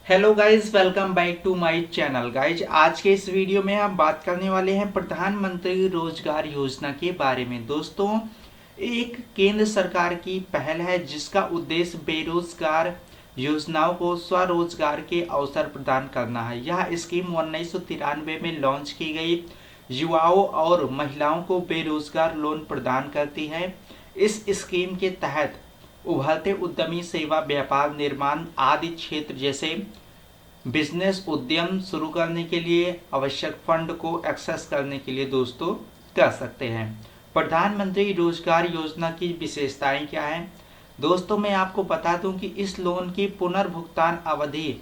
Hello guys, welcome back to my channel. Guys, आज के इस वीडियो में हम बात करने वाले हैं प्रधानमंत्री रोजगार योजना के बारे में। दोस्तों, एक केंद्र सरकार की पहल है जिसका उद्देश्य बेरोजगार योजनाओं को स्वरोजगार के अवसर प्रदान करना है। यह स्कीम 1993 में लॉन्च की गई युवाओं और महिलाओं को बेरोजगार लोन प्रदान करती है। इस स्कीम के तहत उभरते उद्यमी सेवा, व्यापार, निर्माण आदि क्षेत्र जैसे बिजनेस उद्यम शुरू करने के लिए आवश्यक फंड को एक्सेस करने के लिए दोस्तों कर सकते हैं। प्रधानमंत्री रोजगार योजना की विशेषताएं क्या हैं? दोस्तों, मैं आपको बता दूं कि इस लोन की पुनर्भुगतान अवधि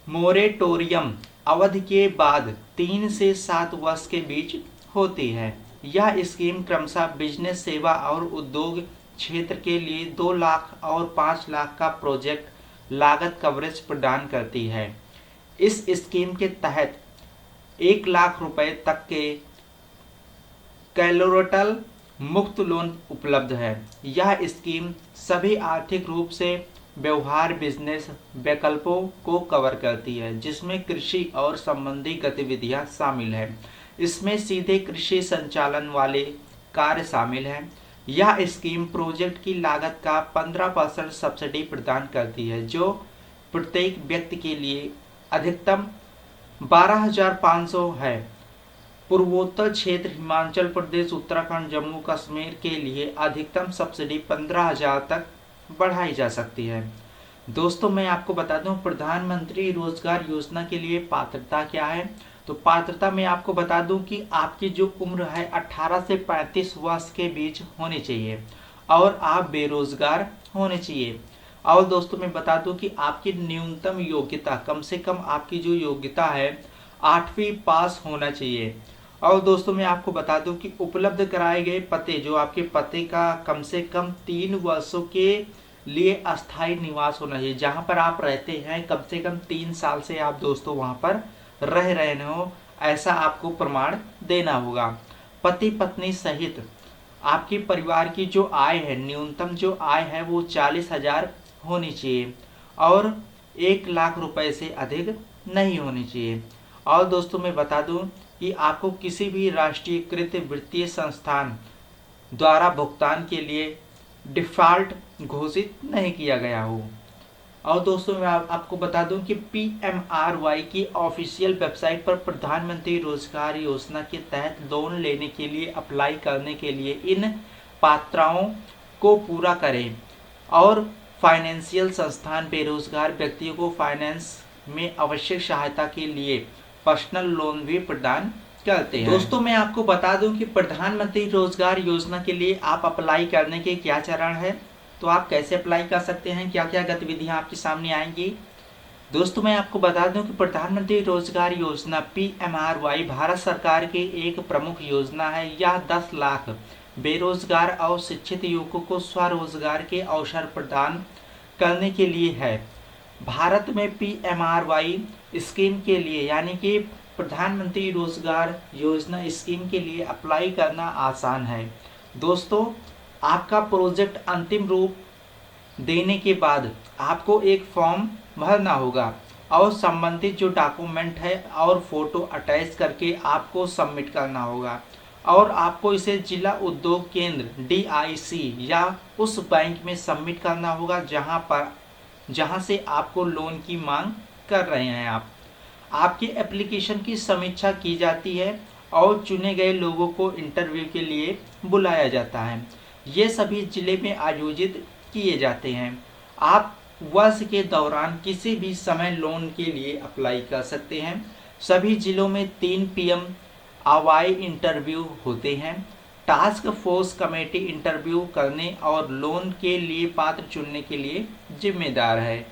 मोरेटोरियम अवधि के बाद 3 से 7 वर्ष के बीच होती है। यह स्कीम क्रमशः बिजनेस, सेवा और उद्योग क्षेत्र के लिए 2 लाख और 5 लाख का प्रोजेक्ट लागत कवरेज प्रदान करती है। इस स्कीम के तहत 1 लाख रुपए तक के कोलैटरल मुक्त लोन उपलब्ध है। यह स्कीम सभी आर्थिक रूप से व्यवहार बिजनेस विकल्पों को कवर करती है, जिसमें कृषि और संबंधी गतिविधियां शामिल हैं। इसमें सीधे कृषि संचालन वाले कार्य शामिल हैं। यह स्कीम प्रोजेक्ट की लागत का 15% सब्सिडी प्रदान करती है, जो प्रत्येक व्यक्ति के लिए अधिकतम 12,500 है। पूर्वोत्तर क्षेत्र, हिमाचल प्रदेश, उत्तराखंड, जम्मू कश्मीर के लिए अधिकतम सब्सिडी 15,000 तक बढ़ाई जा सकती है। दोस्तों, मैं आपको बता दूं प्रधानमंत्री रोजगार योजना के लिए पात्रता क्या है। तो पात्रता में आपको बता दूं कि आपकी जो उम्र है 18 से 35 वर्ष के बीच होनी चाहिए और आप बेरोजगार होने चाहिए। और दोस्तों, मैं बता दूं कि आपकी न्यूनतम योग्यता, कम से कम आपकी जो योग्यता है 8वीं पास होना चाहिए। और दोस्तों, मैं आपको बता दूं कि उपलब्ध कराए गए पते, जो आपके पते का कम से कम 3 वर्षों के लिए अस्थायी निवास होना चाहिए। जहां पर आप रहते हैं कम से कम 3 साल से आप दोस्तों वहां पर रह रहे हो, ऐसा आपको प्रमाण देना होगा। पति पत्नी सहित आपकी परिवार की जो आय है, न्यूनतम जो आय है वो 40,000 होनी चाहिए और 1 लाख रुपए से अधिक नहीं होनी चाहिए। और दोस्तों, मैं बता दूं कि आपको किसी भी राष्ट्रीयकृत वित्तीय संस्थान द्वारा भुगतान के लिए डिफॉल्ट घोषित नहीं किया गया हो। और दोस्तों, मैं आपको बता दूं कि PMRY की ऑफिशियल वेबसाइट पर प्रधानमंत्री रोजगार योजना के तहत लोन लेने के लिए अप्लाई करने के लिए इन पात्रताओं को पूरा करें और फाइनेंशियल संस्थान बेरोजगार व्यक्तियों को फाइनेंस में आवश्यक सहायता के लिए पर्सनल लोन भी प्रदान करते हैं। दोस्तों, मैं आपको बता दूं कि प्रधानमंत्री रोजगार योजना के लिए आप अप्लाई करने के क्या चरण है, तो आप कैसे अप्लाई कर सकते हैं, क्या क्या गतिविधियां आपके सामने आएंगी। दोस्तों, मैं आपको बता दूं कि प्रधानमंत्री रोजगार योजना PMRY भारत सरकार की एक प्रमुख योजना है। यह 10 लाख बेरोजगार और शिक्षित युवकों को स्वरोजगार के अवसर प्रदान करने के लिए है। भारत में PMRY स्कीम के लिए, यानी कि प्रधानमंत्री रोजगार योजना स्कीम के लिए अप्लाई करना आसान है। दोस्तों, आपका प्रोजेक्ट अंतिम रूप देने के बाद आपको एक फॉर्म भरना होगा और संबंधित जो डॉक्यूमेंट है और फोटो अटैच करके आपको सबमिट करना होगा और आपको इसे जिला उद्योग केंद्र DIC या उस बैंक में सबमिट करना होगा जहां से आपको लोन की मांग कर रहे हैं। आपकी एप्लीकेशन की समीक्षा की जाती है और चुने गए लोगों को इंटरव्यू के लिए बुलाया जाता है। ये सभी जिले में आयोजित किए जाते हैं। आप वर्ष के दौरान किसी भी समय लोन के लिए अप्लाई कर सकते हैं। सभी जिलों में 3 PM अवाई इंटरव्यू होते हैं। टास्क फोर्स कमेटी इंटरव्यू करने और लोन के लिए पात्र चुनने के लिए जिम्मेदार है।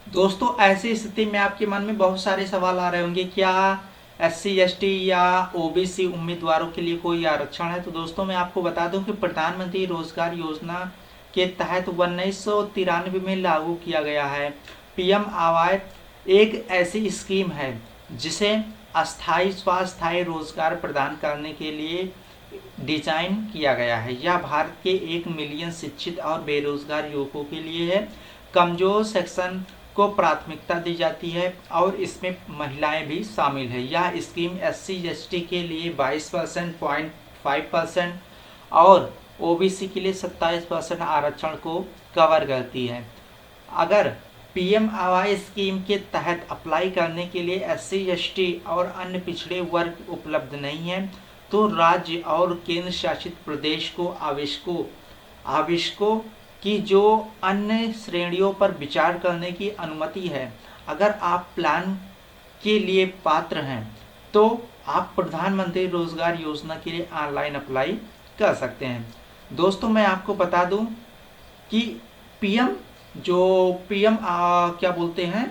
दोस्तों, ऐसी स्थिति में आपके मन में बहुत सारे सवाल आ रहे होंगे, क्या SC ST या OBC उम्मीदवारों के लिए कोई आरक्षण है। तो दोस्तों, मैं आपको बता दूं कि प्रधानमंत्री रोजगार योजना के तहत 1993 में लागू किया गया है। PMRY एक ऐसी स्कीम है जिसे अस्थायी स्वास्थायी रोजगार प्रदान करने के लिए डिजाइन किया गया है। यह भारत के 1 मिलियन शिक्षित और बेरोजगार युवकों के लिए है। कमजोर सेक्शन को प्राथमिकता दी जाती है और इसमें महिलाएं भी शामिल है। यह स्कीम SC/ST के लिए 22% 0.5% और OBC के लिए 27% आरक्षण को कवर करती है। अगर PMAY स्कीम के तहत अप्लाई करने के लिए SC/ST और अन्य पिछड़े वर्ग उपलब्ध नहीं है तो राज्य और केंद्र शासित प्रदेश को आवेशकों की जो अन्य श्रेणियों पर विचार करने की अनुमति है। अगर आप प्लान के लिए पात्र हैं तो आप प्रधानमंत्री रोजगार योजना के लिए ऑनलाइन अप्लाई कर सकते हैं। दोस्तों मैं आपको बता दूं कि पीएम क्या बोलते हैं,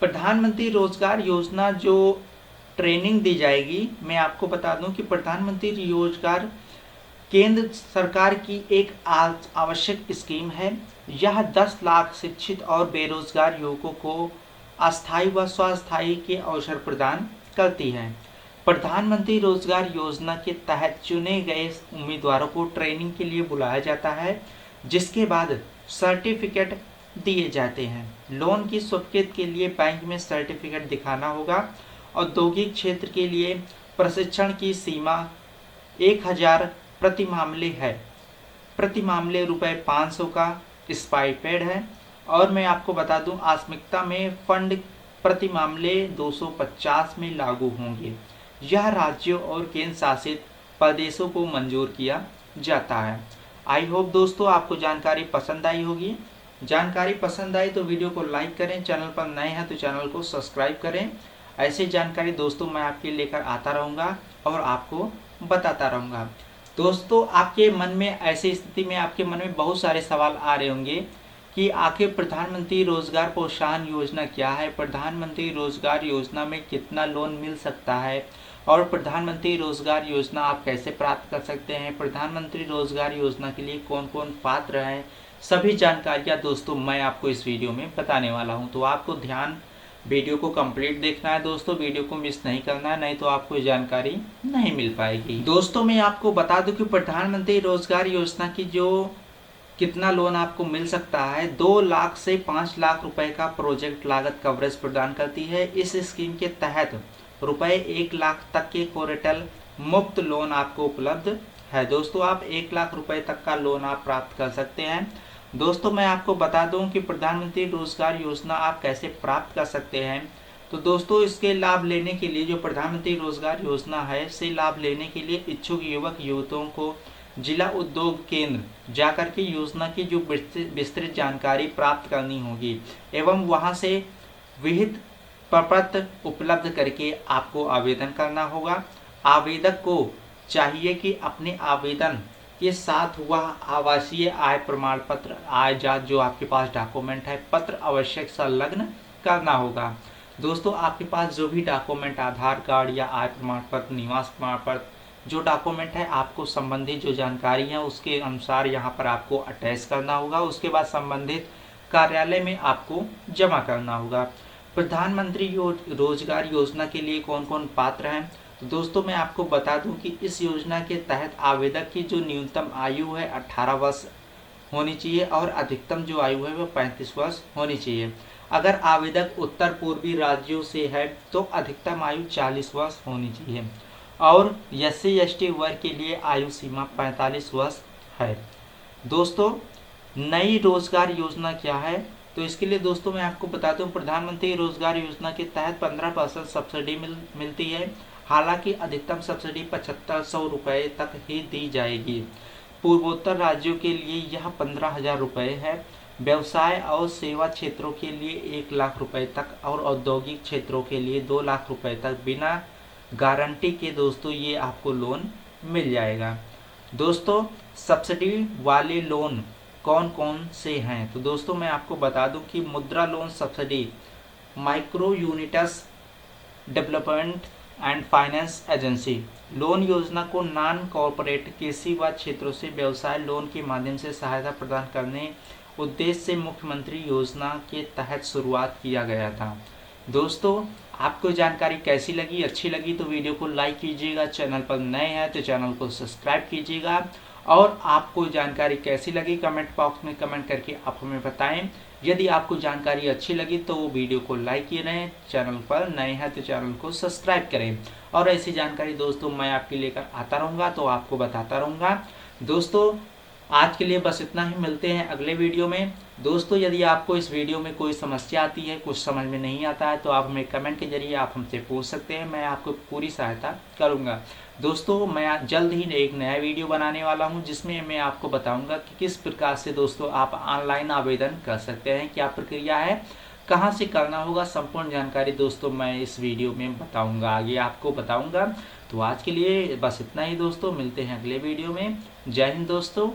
प्रधानमंत्री रोजगार योजना जो ट्रेनिंग दी जाएगी, मैं आपको बता दूं कि प्रधानमंत्री रोजगार केंद्र सरकार की एक आवश्यक स्कीम है। यह 10 लाख शिक्षित और बेरोजगार युवकों को अस्थायी व स्वास्थायी के अवसर प्रदान करती है। प्रधानमंत्री रोजगार योजना के तहत चुने गए उम्मीदवारों को ट्रेनिंग के लिए बुलाया जाता है, जिसके बाद सर्टिफिकेट दिए जाते हैं। लोन की स्वीकृति के लिए बैंक में सर्टिफिकेट दिखाना होगा। औद्योगिक क्षेत्र के लिए प्रशिक्षण की सीमा 1000 प्रति मामले है। प्रति मामले ₹500 का स्टाइपेंड है। और मैं आपको बता दूं आस्मिकता में फंड प्रति मामले 250 में लागू होंगे। यह राज्यों और केंद्र शासित प्रदेशों को मंजूर किया जाता है। आई होप दोस्तों आपको जानकारी पसंद आई होगी। जानकारी पसंद आई तो वीडियो को लाइक करें, चैनल पर नए हैं तो चैनल को सब्सक्राइब करें। ऐसी जानकारी दोस्तों मैं आपके लेकर आता रहूँगा और आपको बताता रहूँगा। दोस्तों आपके मन में ऐसी स्थिति में आपके मन में बहुत सारे सवाल आ रहे होंगे कि आखिर प्रधानमंत्री रोजगार प्रोत्साहन योजना क्या है, प्रधानमंत्री रोजगार योजना में कितना लोन मिल सकता है और प्रधानमंत्री रोजगार योजना आप कैसे प्राप्त कर सकते हैं, प्रधानमंत्री रोजगार योजना के लिए कौन कौन पात्र हैं, सभी जानकारियाँ दोस्तों मैं आपको इस वीडियो में बताने वाला हूँ। तो आपको ध्यान वीडियो को कंप्लीट देखना है दोस्तों, वीडियो को मिस नहीं करना है, नहीं तो आपको ये जानकारी नहीं मिल पाएगी। दोस्तों मैं आपको बता दूं कि प्रधानमंत्री रोजगार योजना की जो कितना लोन आपको मिल सकता है, 2 लाख से 5 लाख रुपए का प्रोजेक्ट लागत कवरेज प्रदान करती है। इस स्कीम के तहत ₹1 लाख तक के कोरेटल मुफ्त लोन आपको उपलब्ध है। दोस्तों आप 1 लाख रुपए तक का लोन आप प्राप्त कर सकते हैं। दोस्तों मैं आपको बता दूं कि प्रधानमंत्री रोजगार योजना आप कैसे प्राप्त कर सकते हैं। तो दोस्तों इसके लाभ लेने के लिए, जो प्रधानमंत्री रोजगार योजना है से लाभ लेने के लिए इच्छुक युवक युवतियों को जिला उद्योग केंद्र जाकर के योजना की जो विस्तृत जानकारी प्राप्त करनी होगी एवं वहां से विहित प्रपत्र उपलब्ध करके आपको आवेदन करना होगा। आवेदक को चाहिए कि अपने आवेदन के साथ वह आवासीय आय प्रमाण पत्र, आय जात जो आपके पास डॉक्यूमेंट है, पत्र आवश्यक संलग्न करना होगा। दोस्तों आपके पास जो भी डॉक्यूमेंट, आधार कार्ड या आय प्रमाण पत्र, निवास प्रमाण पत्र, जो डॉक्यूमेंट है आपको संबंधित जो जानकारी है उसके अनुसार यहाँ पर आपको अटैच करना होगा। उसके बाद संबंधित कार्यालय में आपको जमा करना होगा। प्रधानमंत्री रोजगार योजना के लिए कौन कौन पात्र हैं, तो दोस्तों मैं आपको बता दूं कि इस योजना के तहत आवेदक की जो न्यूनतम आयु है 18 वर्ष होनी चाहिए और अधिकतम जो आयु है वह 35 वर्ष होनी चाहिए। अगर आवेदक उत्तर पूर्वी राज्यों से है तो अधिकतम आयु 40 वर्ष होनी चाहिए और SC/ST वर्ग के लिए आयु सीमा 45 वर्ष है। दोस्तों नई रोजगार योजना क्या है, तो इसके लिए दोस्तों मैं आपको बता दूं प्रधानमंत्री रोजगार योजना के तहत 15% सब्सिडी मिलती है। हालांकि अधिकतम सब्सिडी 7500 रुपये तक ही दी जाएगी। पूर्वोत्तर राज्यों के लिए यह 15,000 रुपये है। व्यवसाय और सेवा क्षेत्रों के लिए 1 लाख रुपये तक और औद्योगिक क्षेत्रों के लिए 2 लाख रुपये तक बिना गारंटी के दोस्तों ये आपको लोन मिल जाएगा। दोस्तों सब्सिडी वाले लोन कौन कौन से हैं, तो दोस्तों मैं आपको बता दूं कि मुद्रा loan subsidy micro units development and finance agency loan योजना को नॉन कॉर्पोरेट कृषि व क्षेत्रों से व्यवसाय लोन के माध्यम से सहायता प्रदान करने उद्देश्य से मुख्यमंत्री योजना के तहत शुरुआत किया गया था। दोस्तों आपको जानकारी कैसी लगी, अच्छी लगी तो वीडियो को लाइक कीजिएगा, चैनल पर नए हैं तो चैनल को सब्सक्राइब कीजिएगा और आपको जानकारी कैसी लगी कमेंट बॉक्स में कमेंट करके आप हमें बताएं। यदि आपको जानकारी अच्छी लगी तो वीडियो को लाइक किए रहें, चैनल पर नए हैं तो चैनल को सब्सक्राइब करें और ऐसी जानकारी दोस्तों मैं आपके लेकर आता रहूँगा तो आपको बताता रहूँगा। दोस्तों आज के लिए बस इतना ही, मिलते हैं अगले वीडियो में। दोस्तों यदि आपको इस वीडियो में कोई समस्या आती है, कुछ समझ में नहीं आता है तो आप हमें कमेंट के जरिए आप हमसे पूछ सकते हैं, मैं आपको पूरी सहायता करूंगा। दोस्तों मैं जल्द ही एक नया वीडियो बनाने वाला हूं जिसमें मैं आपको बताऊंगा कि किस प्रकार से दोस्तों आप ऑनलाइन आवेदन कर सकते हैं, क्या प्रक्रिया है, कहाँ से करना होगा, संपूर्ण जानकारी दोस्तों मैं इस वीडियो में बताऊंगा, आगे आपको बताऊंगा। तो आज के लिए बस इतना ही दोस्तों, मिलते हैं अगले वीडियो में। जय हिंद दोस्तों।